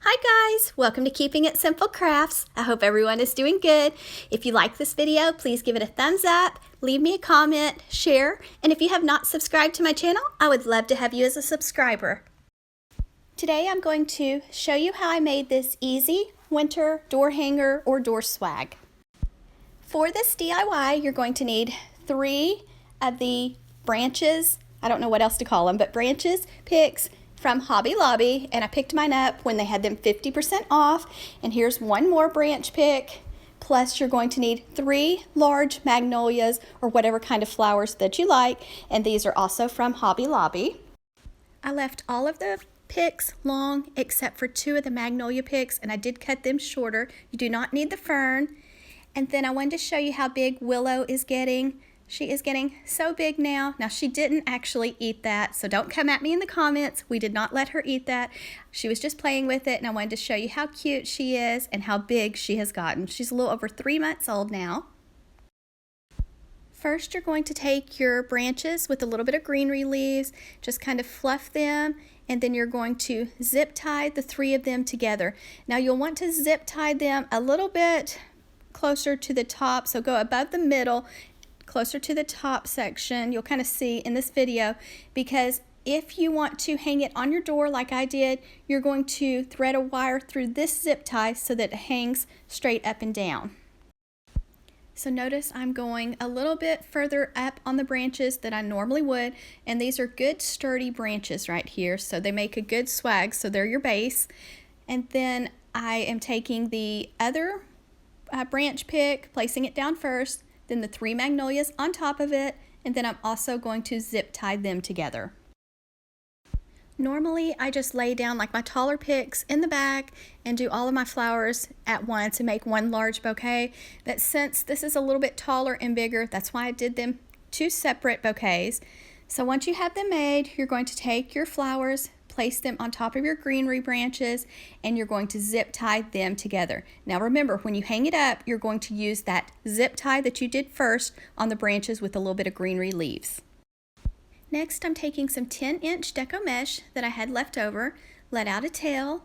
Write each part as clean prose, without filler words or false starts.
Hi guys, welcome to Keeping It Simple Crafts. I hope everyone is doing good. If you like this video, please give it a thumbs up, leave me a comment, share, and if you have not subscribed to my channel, I would love to have you as a subscriber. Today I'm going to show you how I made this easy winter door hanger or door swag. For this DIY, you're going to need 3 of the branches, I don't know what else to call them, but branches, picks, from Hobby Lobby, and I picked mine up when they had them 50% off. And here's one more branch pick, plus you're going to need 3 large magnolias or whatever kind of flowers that you like, and these are also from Hobby Lobby. I left all of the picks long except for 2 of the magnolia picks, and I did cut them shorter. You do not need the fern. And then I wanted to show you how big Willow is getting. She is getting so big now. Now, she didn't actually eat that, so don't come at me in the comments. We did not let her eat that. She was just playing with it, and I wanted to show you how cute she is and how big she has gotten. She's a little over 3 months old now. First, you're going to take your branches with a little bit of greenery leaves, just kind of fluff them, and then you're going to zip tie the 3 of them together. Now, you'll want to zip tie them a little bit closer to the top, so go above the middle, closer to the top section. You'll kind of see in this video, because if you want to hang it on your door like I did, you're going to thread a wire through this zip tie so that it hangs straight up and down. So notice I'm going a little bit further up on the branches than I normally would, and these are good sturdy branches right here, so they make a good swag, so they're your base. And then I am taking the other branch pick, placing it down first, then the 3 magnolias on top of it, and then I'm also going to zip tie them together. Normally, I just lay down like my taller picks in the back and do all of my flowers at once and make one large bouquet, but since this is a little bit taller and bigger, that's why I did them 2 separate bouquets. So once you have them made, you're going to take your flowers, place them on top of your greenery branches, and you're going to zip tie them together. Now remember, when you hang it up, you're going to use that zip tie that you did first on the branches with a little bit of greenery leaves. Next, I'm taking some 10-inch deco mesh that I had left over, let out a tail,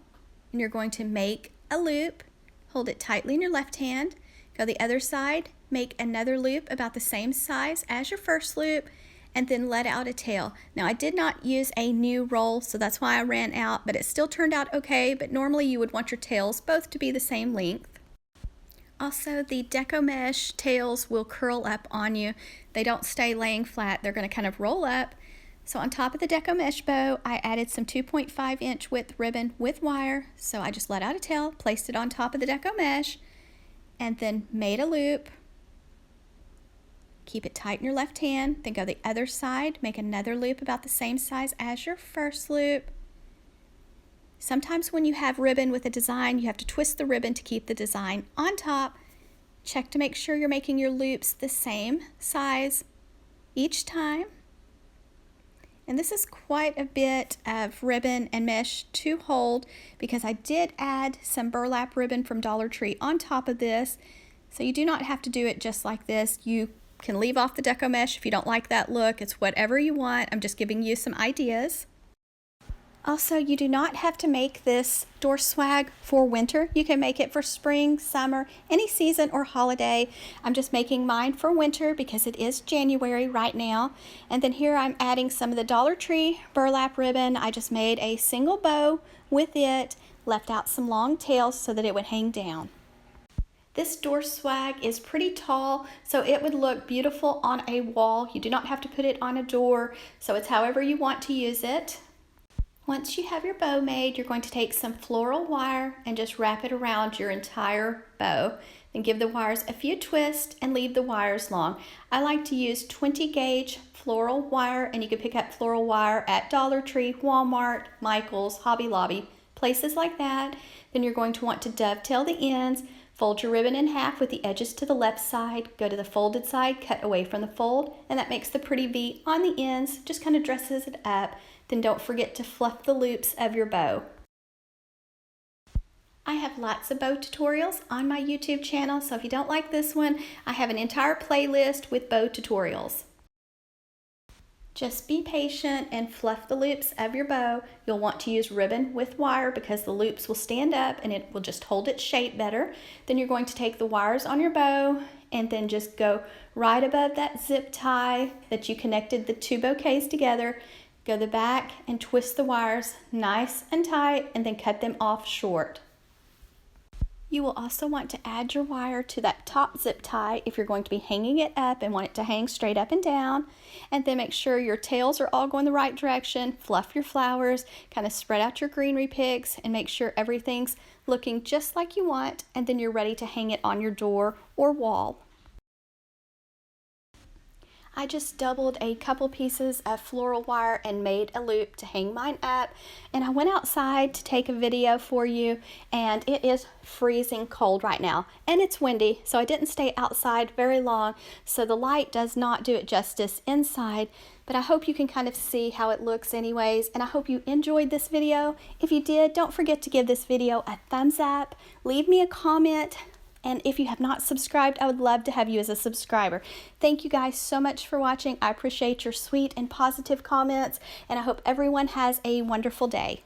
and you're going to make a loop, hold it tightly in your left hand, go the other side, make another loop about the same size as your first loop, and then let out a tail. Now, I did not use a new roll, so that's why I ran out, but it still turned out okay, but normally you would want your tails both to be the same length. Also, the deco mesh tails will curl up on you. They don't stay laying flat. They're going to kind of roll up. So on top of the deco mesh bow, I added some 2.5-inch width ribbon with wire. So I just let out a tail, placed it on top of the deco mesh, and then made a loop. Keep it tight in your left hand, then go the other side, make another loop about the same size as your first loop. Sometimes when you have ribbon with a design, you have to twist the ribbon to keep the design on top. Check to make sure you're making your loops the same size each time. And this is quite a bit of ribbon and mesh to hold, because I did add some burlap ribbon from Dollar Tree on top of this. So you do not have to do it just like this. You can leave off the deco mesh if you don't like that look. It's whatever you want. I'm just giving you some ideas. Also, you do not have to make this door swag for winter. You can make it for spring, summer, any season or holiday. I'm just making mine for winter because it is January right now. And then here I'm adding some of the Dollar Tree burlap ribbon. I just made a single bow with it, left out some long tails so that it would hang down. This door swag is pretty tall, so it would look beautiful on a wall. You do not have to put it on a door, so it's however you want to use it. Once you have your bow made, you're going to take some floral wire and just wrap it around your entire bow. Then give the wires a few twists and leave the wires long. I like to use 20 gauge floral wire, and you can pick up floral wire at Dollar Tree, Walmart, Michael's, Hobby Lobby, places like that. Then you're going to want to dovetail the ends. Fold your ribbon in half with the edges to the left side, go to the folded side, cut away from the fold, and that makes the pretty V on the ends, just kind of dresses it up. Then don't forget to fluff the loops of your bow. I have lots of bow tutorials on my YouTube channel, so if you don't like this one, I have an entire playlist with bow tutorials. Just be patient and fluff the loops of your bow. You'll want to use ribbon with wire because the loops will stand up and it will just hold its shape better. Then you're going to take the wires on your bow and then just go right above that zip tie that you connected the two bouquets together. Go the back and twist the wires nice and tight and then cut them off short. You will also want to add your wire to that top zip tie if you're going to be hanging it up and want it to hang straight up and down. And then make sure your tails are all going the right direction. Fluff your flowers, kind of spread out your greenery picks, and make sure everything's looking just like you want. And then you're ready to hang it on your door or wall. I just doubled a couple pieces of floral wire and made a loop to hang mine up, and I went outside to take a video for you, and it is freezing cold right now and it's windy, so I didn't stay outside very long, so the light does not do it justice inside, but I hope you can kind of see how it looks anyways, and I hope you enjoyed this video. If you did, don't forget to give this video a thumbs up, leave me a comment. And if you have not subscribed, I would love to have you as a subscriber. Thank you guys so much for watching. I appreciate your sweet and positive comments, and I hope everyone has a wonderful day.